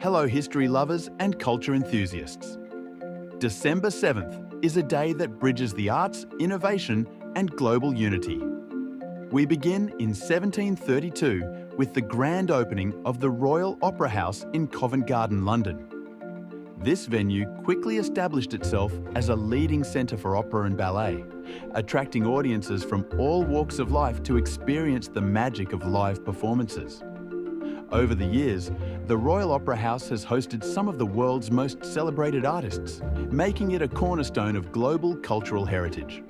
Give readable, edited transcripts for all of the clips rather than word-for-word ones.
Hello history lovers and culture enthusiasts. December 7th is a day that bridges the arts, innovation and global unity. We begin in 1732 with the grand opening of the Royal Opera House in Covent Garden, London. This venue quickly established itself as a leading centre for opera and ballet, attracting audiences from all walks of life to experience the magic of live performances. Over the years, the Royal Opera House has hosted some of the world's most celebrated artists, making it a cornerstone of global cultural heritage.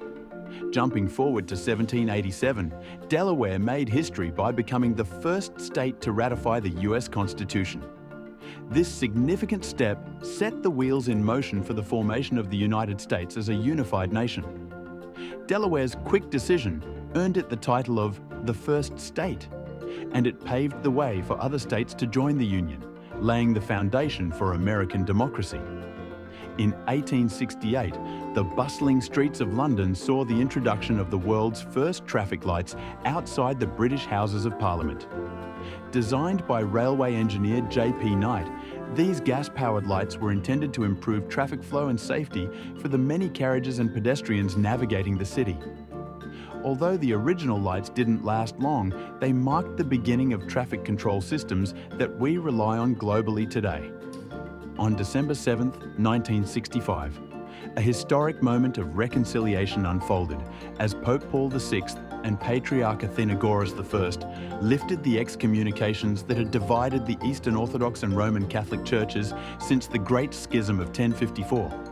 Jumping forward to 1787, Delaware made history by becoming the first state to ratify the US Constitution. This significant step set the wheels in motion for the formation of the United States as a unified nation. Delaware's quick decision earned it the title of the first state, and it paved the way for other states to join the Union, laying the foundation for American democracy. In 1868, the bustling streets of London saw the introduction of the world's first traffic lights outside the British Houses of Parliament. Designed by railway engineer J.P. Knight, these gas-powered lights were intended to improve traffic flow and safety for the many carriages and pedestrians navigating the city. Although the original lights didn't last long, they marked the beginning of traffic control systems that we rely on globally today. On December 7, 1965, a historic moment of reconciliation unfolded as Pope Paul VI and Patriarch Athenagoras I lifted the excommunications that had divided the Eastern Orthodox and Roman Catholic churches since the Great Schism of 1054.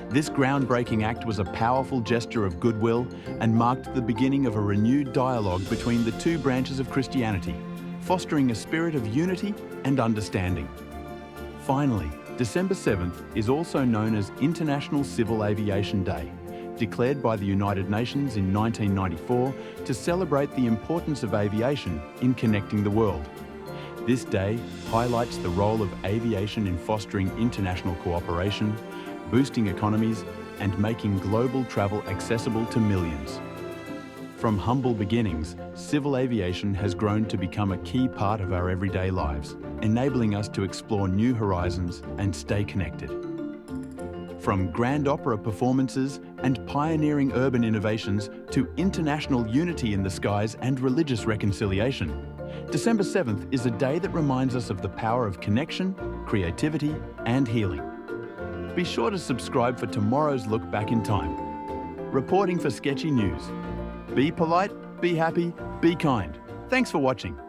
This groundbreaking act was a powerful gesture of goodwill and marked the beginning of a renewed dialogue between the two branches of Christianity, fostering a spirit of unity and understanding. Finally, December 7th is also known as International Civil Aviation Day, declared by the United Nations in 1994 to celebrate the importance of aviation in connecting the world. This day highlights the role of aviation in fostering international cooperation, boosting economies, and making global travel accessible to millions. From humble beginnings, civil aviation has grown to become a key part of our everyday lives, enabling us to explore new horizons and stay connected. From grand opera performances and pioneering urban innovations to international unity in the skies and religious reconciliation, December 7th is a day that reminds us of the power of connection, creativity, and healing. Be sure to subscribe for tomorrow's look back in time. Reporting for Sketchy News. Be polite, be happy, be kind. Thanks for watching.